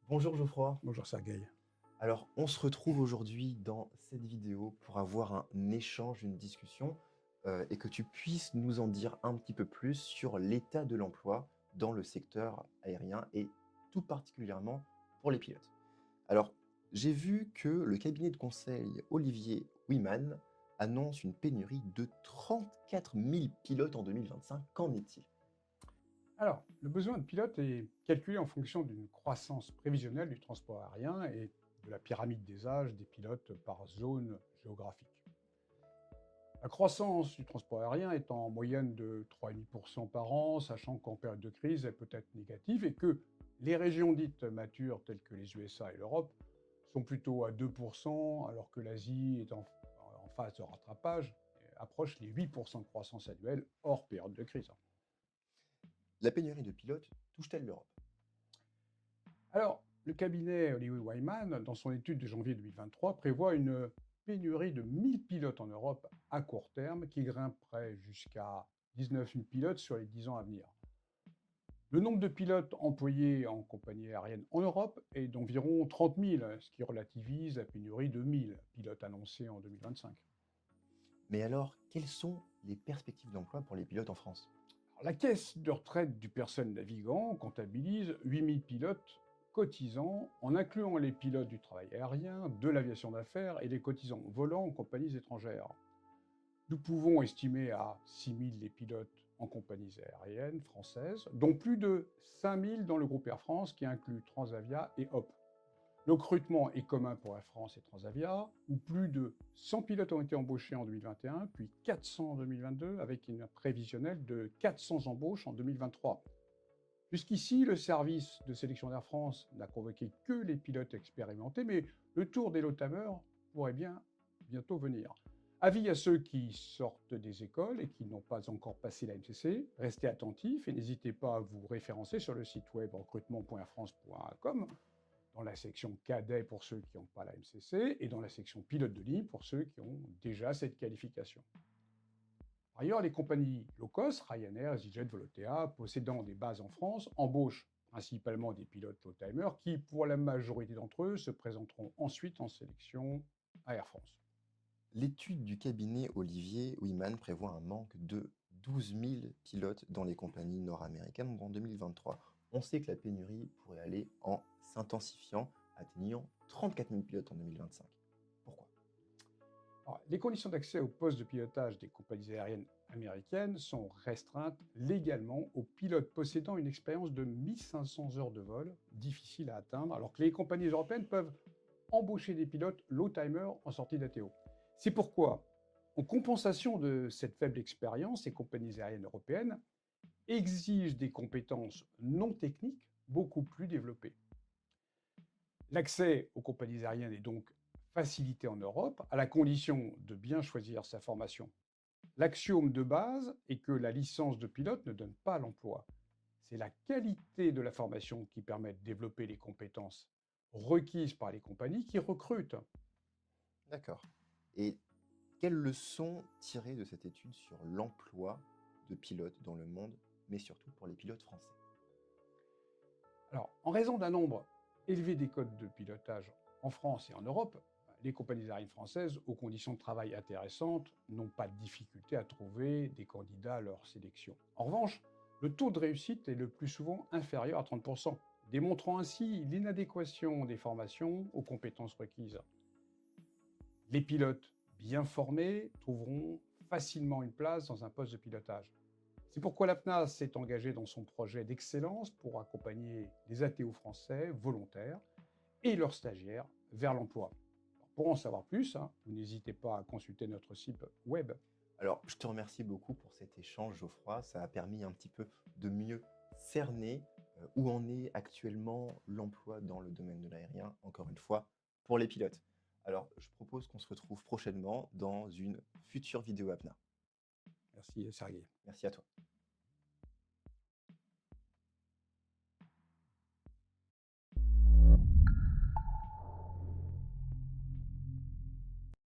Bonjour Geoffroy. Bonjour Sergueï. Alors, on se retrouve aujourd'hui dans cette vidéo pour avoir un échange, une discussion, et que tu puisses nous en dire un petit peu plus sur l'état de l'emploi dans le secteur aérien et tout particulièrement pour les pilotes. Alors, j'ai vu que le cabinet de conseil Olivier Wyman annonce une pénurie de 34 000 pilotes en 2025. Qu'en est-il? Alors, le besoin de pilotes est calculé en fonction d'une croissance prévisionnelle du transport aérien et de la pyramide des âges des pilotes par zone géographique. La croissance du transport aérien est en moyenne de 3,5% par an, sachant qu'en période de crise, elle peut être négative et que les régions dites matures, telles que les USA et l'Europe, sont plutôt à 2%, alors que l'Asie est en phase de rattrapage et approche les 8% de croissance annuelle hors période de crise. La pénurie de pilotes touche-t-elle l'Europe? Alors, le cabinet Olivier Wyman, dans son étude de janvier 2023, prévoit une pénurie de 1000 pilotes en Europe à court terme qui grimperait jusqu'à 19 000 pilotes sur les 10 ans à venir. Le nombre de pilotes employés en compagnie aérienne en Europe est d'environ 30 000, ce qui relativise la pénurie de 1000 pilotes annoncés en 2025. Mais alors, quelles sont les perspectives d'emploi pour les pilotes en France? Alors, la caisse de retraite du personnel navigant comptabilise 8000 pilotes cotisants, en incluant les pilotes du travail aérien, de l'aviation d'affaires et les cotisants volants en compagnies étrangères. Nous pouvons estimer à 6000 les pilotes en compagnies aériennes françaises, dont plus de 5000 dans le groupe Air France qui inclut Transavia et HOP. Le recrutement est commun pour Air France et Transavia, où plus de 100 pilotes ont été embauchés en 2021, puis 400 en 2022, avec une prévisionnelle de 400 embauches en 2023. Jusqu'ici, le service de sélection d'Air France n'a convoqué que les pilotes expérimentés, mais le tour des low-timers pourrait bien bientôt venir. Avis à ceux qui sortent des écoles et qui n'ont pas encore passé la MCC, restez attentifs et n'hésitez pas à vous référencer sur le site web recrutement.airfrance.com, dans la section cadet pour ceux qui n'ont pas la MCC et dans la section pilote de ligne pour ceux qui ont déjà cette qualification. Par ailleurs, les compagnies low cost, Ryanair, EasyJet, Volotea, possédant des bases en France, embauchent principalement des pilotes low-timers qui, pour la majorité d'entre eux, se présenteront ensuite en sélection à Air France. L'étude du cabinet Olivier Wyman prévoit un manque de 12 000 pilotes dans les compagnies nord-américaines en 2023. On sait que la pénurie pourrait aller en s'intensifiant, atteignant 34 000 pilotes en 2025. Pourquoi? Alors, les conditions d'accès au poste de pilotage des compagnies aériennes américaines sont restreintes légalement aux pilotes possédant une expérience de 1500 heures de vol, difficile à atteindre, alors que les compagnies européennes peuvent embaucher des pilotes low-timers en sortie d'ATO. C'est pourquoi, en compensation de cette faible expérience, les compagnies aériennes européennes exigent des compétences non techniques beaucoup plus développées. L'accès aux compagnies aériennes est donc facilité en Europe, à la condition de bien choisir sa formation. L'axiome de base est que la licence de pilote ne donne pas l'emploi. C'est la qualité de la formation qui permet de développer les compétences requises par les compagnies qui recrutent. D'accord. Et quelles leçons tirer de cette étude sur l'emploi de pilotes dans le monde, mais surtout pour les pilotes français? Alors, en raison d'un nombre élevé des codes de pilotage en France et en Europe, les compagnies aériennes françaises, aux conditions de travail intéressantes, n'ont pas de difficulté à trouver des candidats à leur sélection. En revanche, le taux de réussite est le plus souvent inférieur à 30%, démontrant ainsi l'inadéquation des formations aux compétences requises. Les pilotes bien formés trouveront facilement une place dans un poste de pilotage. C'est pourquoi la PNAS s'est engagée dans son projet d'excellence pour accompagner les ATO français volontaires et leurs stagiaires vers l'emploi. Pour en savoir plus, vous n'hésitez pas à consulter notre site web. Alors, je te remercie beaucoup pour cet échange, Geoffroy. Ça a permis un petit peu de mieux cerner où en est actuellement l'emploi dans le domaine de l'aérien, encore une fois, pour les pilotes. Alors, je propose qu'on se retrouve prochainement dans une future vidéo APNA. Merci Sergei. Merci à toi.